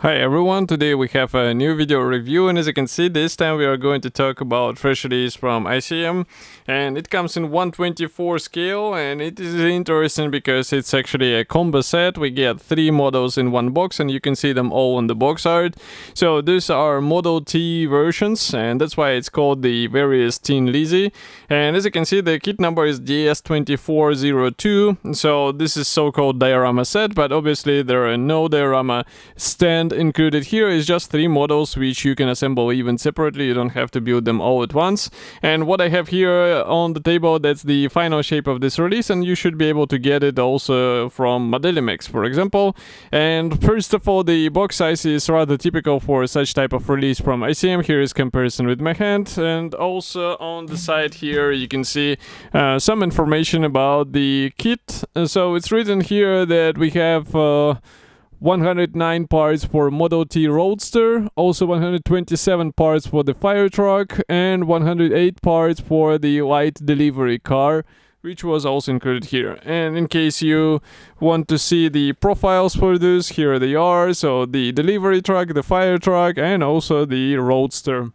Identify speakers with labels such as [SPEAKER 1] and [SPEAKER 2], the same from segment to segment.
[SPEAKER 1] Hi everyone, today we have a new video review, and as you can see, this time we are going to talk about fresh release from ICM, and it comes in 1/24 scale, and it is interesting because it's actually a combo set. We get 3 models in one box, and you can see them all on the box art. So these are Model T versions, and that's why it's called the various Teen Lizzie. And as you can see, the kit number is DS2402, so this is so-called diorama set, but obviously there are no diorama stand included here. Is just 3 models which you can assemble even separately. You don't have to build them all at once. And what I have here on the table, that's the final shape of this release, and you should be able to get it also from Modelimex, for example. And first of all, the box size is rather typical for such type of release from ICM. Here is comparison with my hand, and also on the side here you can see some information about the kit. So it's written here that we have 109 parts for Model T Roadster, also 127 parts for the fire truck, and 108 parts for the light delivery car, which was also included here. And in case you want to see the profiles for this, here they are. So the delivery truck, the fire truck, and also the Roadster.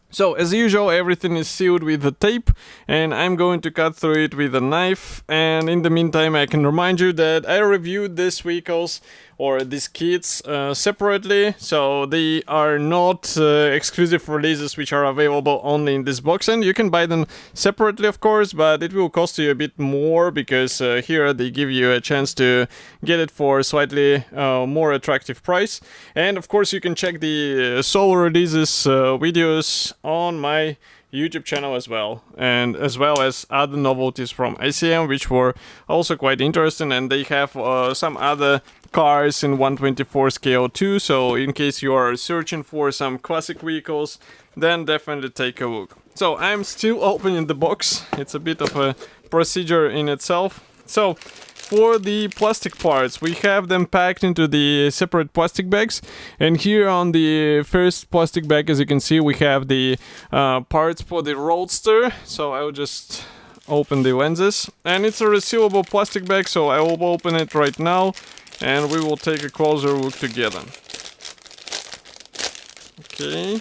[SPEAKER 1] So as usual, everything is sealed with the tape, and I'm going to cut through it with a knife. And in the meantime, I can remind you that I reviewed these vehicles or these kits separately, so they are not exclusive releases which are available only in this box, and you can buy them separately, of course, but it will cost you a bit more because here they give you a chance to get it for a slightly more attractive price. And of course, you can check the solo releases videos on my YouTube channel as well, and as well as other novelties from ICM which were also quite interesting, and they have some other cars in 1/24 scale too, so in case you are searching for some classic vehicles, then definitely take a look. So I'm still opening the box. It's a bit of a procedure in itself. So for the plastic parts, we have them packed into the separate plastic bags, and here on the first plastic bag, as you can see, we have the parts for the Roadster. So I'll just open the lenses, and it's a resealable plastic bag, so I will open it right now and we will take a closer look together. Okay.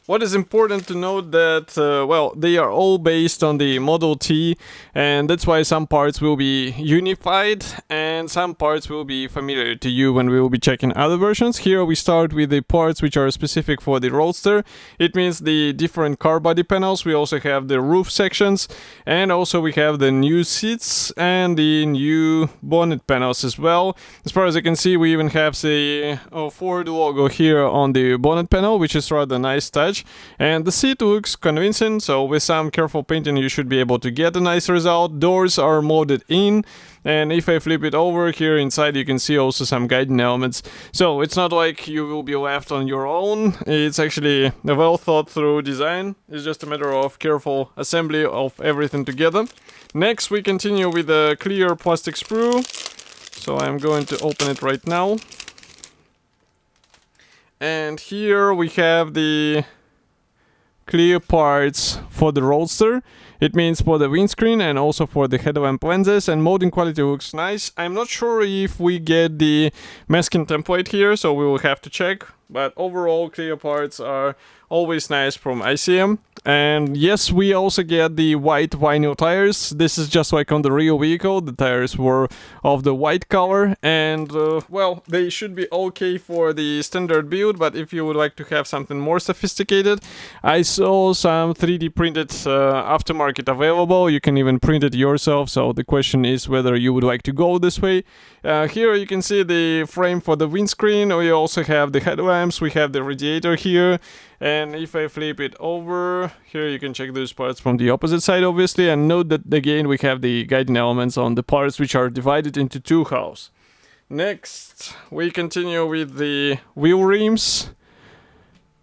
[SPEAKER 1] What is important to note that, well, they are all based on the Model T, and that's why some parts will be unified and some parts will be familiar to you when we will be checking other versions. Here we start with the parts which are specific for the Roadster. It means the different car body panels. We also have the roof sections, and also we have the new seats and the new bonnet panels as well. As far as I can see, we even have the Ford logo here on the bonnet panel, which is rather nice touch. And the seat looks convincing, so with some careful painting you should be able to get a nice result. Doors are molded in, and if I flip it over, here inside you can see also some guiding elements. So it's not like you will be left on your own. It's actually a well thought through design. It's just a matter of careful assembly of everything together. Next we continue with a clear plastic sprue. So I'm going to open it right now. And here we have the clear parts for the Roadster. It means for the windscreen and also for the headlamp lenses, and molding quality looks nice. I'm not sure if we get the masking template here, so we will have to check, but overall clear parts are always nice from ICM. And yes, we also get the white vinyl tires. This is just like on the real vehicle. The tires were of the white color, and well, they should be okay for the standard build, but if you would like to have something more sophisticated, I saw some 3D printed aftermarket available. You can even print it yourself, so the question is whether you would like to go this way. Here you can see the frame for the windscreen. We also have the headlamps, we have the radiator here, and if I flip it over, here you can check those parts from the opposite side obviously, and note that again we have the guiding elements on the parts which are divided into 2 halves. Next we continue with the wheel rims.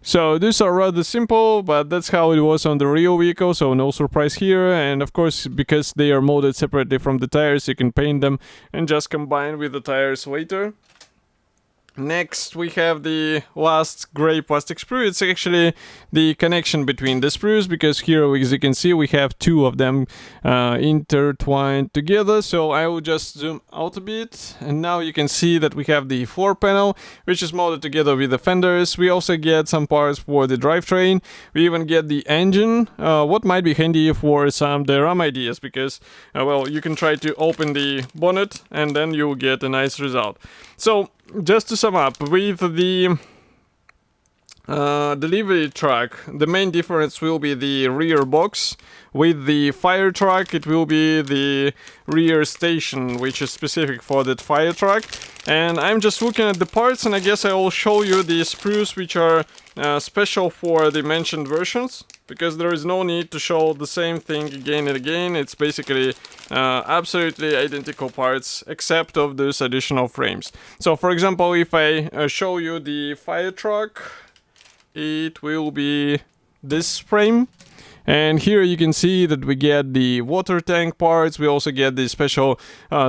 [SPEAKER 1] So these are rather simple, but that's how it was on the real vehicle, so no surprise here. And of course, because they are molded separately from the tires, you can paint them and just combine with the tires later. Next, we have the last gray plastic sprue. It's actually the connection between the sprues, because here, as you can see, we have two of them intertwined together. So I will just zoom out a bit, and now you can see that we have the floor panel, which is molded together with the fenders. We also get some parts for the drivetrain. We even get the engine, what might be handy for some diorama ideas, because, well, you can try to open the bonnet, and then you'll get a nice result. So, just to sum up, with the delivery truck, the main difference will be the rear box. With the fire truck, it will be the rear station, which is specific for that fire truck. And I'm just looking at the parts, and I guess I will show you the sprues which are special for the mentioned versions, because there is no need to show the same thing again and again. It's basically absolutely identical parts, except of those additional frames. So, for example, if I show you the fire truck, it will be this frame. And here you can see that we get the water tank parts. We also get the special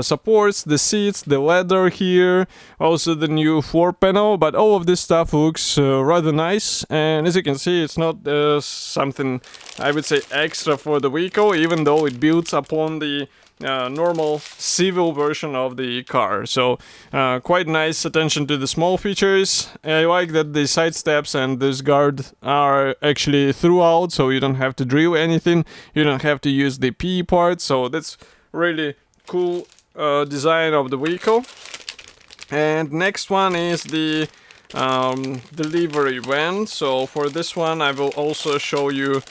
[SPEAKER 1] supports, the seats, the ladder here, also the new floor panel. But all of this stuff looks rather nice. And as you can see, it's not something, I would say, extra for the vehicle, even though it builds upon the normal civil version of the car. So quite nice attention to the small features. I like that the side steps and this guard are actually throughout, so you don't have to drill anything, you don't have to use the PE part. So that's really cool design of the vehicle. And next one is the delivery van. So for this one, I will also show you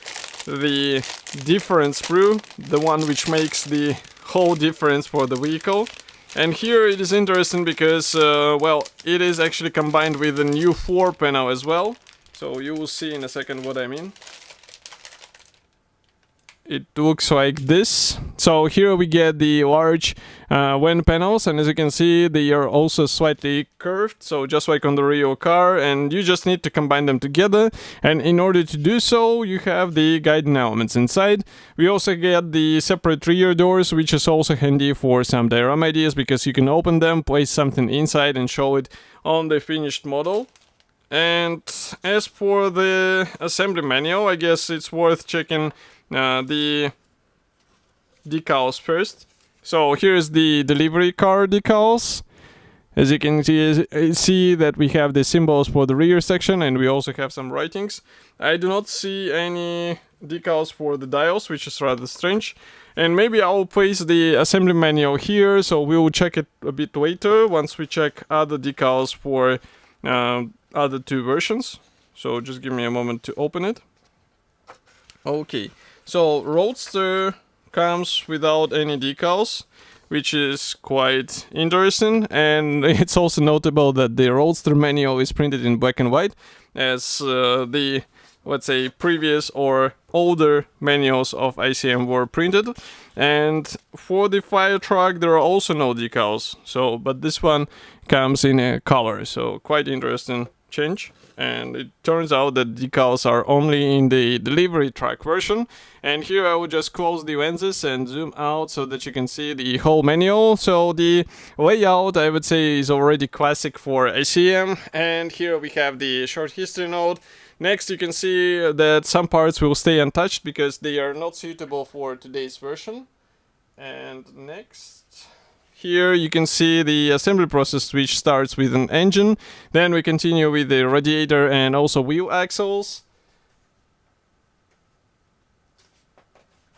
[SPEAKER 1] the different sprue, the one which makes the whole difference for the vehicle. And here it is interesting because, well, it is actually combined with a new floor panel as well. So you will see in a second what I mean. It looks like this. So here we get the large van panels, and as you can see, they are also slightly curved, so just like on the real car, and you just need to combine them together. And in order to do so, you have the guiding elements inside. We also get the separate rear doors, which is also handy for some diorama ideas, because you can open them, place something inside, and show it on the finished model. And as for the assembly manual, I guess it's worth checking the decals first. So here's the delivery car decals. As you can see that we have the symbols for the rear section, and we also have some writings. I do not see any decals for the dials, which is rather strange. And maybe I'll place the assembly manual here, so we will check it a bit later once we check other decals for other two versions. So just give me a moment to open it. Okay. So Roadster comes without any decals, which is quite interesting, and it's also notable that the Roadster manual is printed in black and white, as the, let's say, previous or older manuals of ICM were printed. And for the fire truck, there are also no decals, so but this one comes in a color, so quite interesting change. And it turns out that decals are only in the delivery truck version. And here I will just close the lenses and zoom out so that you can see the whole manual. So the layout, I would say, is already classic for ICM. And here we have the short history note. Next, you can see that some parts will stay untouched because they are not suitable for today's version. And next, here you can see the assembly process, which starts with an engine. Then we continue with the radiator and also wheel axles.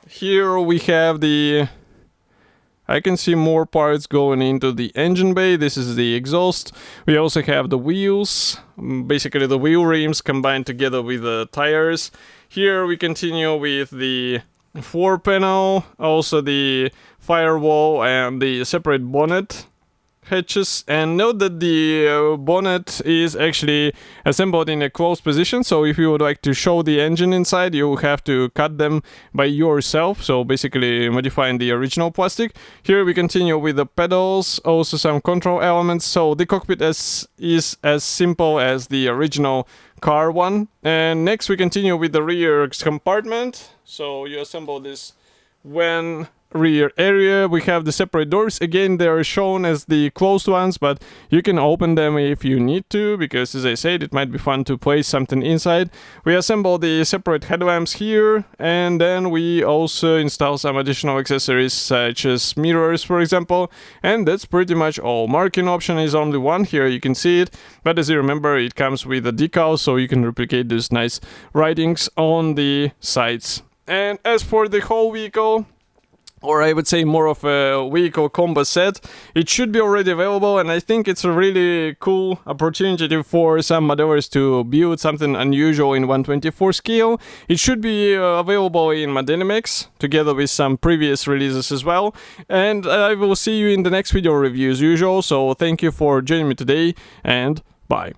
[SPEAKER 1] Here we have the... I can see more parts going into the engine bay. This is the exhaust. We also have the wheels, basically the wheel rims combined together with the tires. Here we continue with the floor panel, also the firewall and the separate bonnet hatches. And note that the bonnet is actually assembled in a closed position, so if you would like to show the engine inside, you have to cut them by yourself, so basically modifying the original plastic. Here we continue with the pedals, also some control elements, so the cockpit is as simple as the original car one. And next we continue with the rear compartment. So you assemble this van rear area. We have the separate doors. Again, they are shown as the closed ones, but you can open them if you need to, because as I said, it might be fun to place something inside. We assemble the separate headlamps here, and then we also install some additional accessories such as mirrors, for example, and that's pretty much all. Marking option is only one here, you can see it, but as you remember, it comes with a decal, so you can replicate those nice writings on the sides. And as for the whole vehicle, or I would say more of a vehicle combo set, it should be already available, and I think it's a really cool opportunity for some modelers to build something unusual in 1/24 scale. It should be available in Modelimex, together with some previous releases as well, and I will see you in the next video review as usual, so thank you for joining me today, and bye.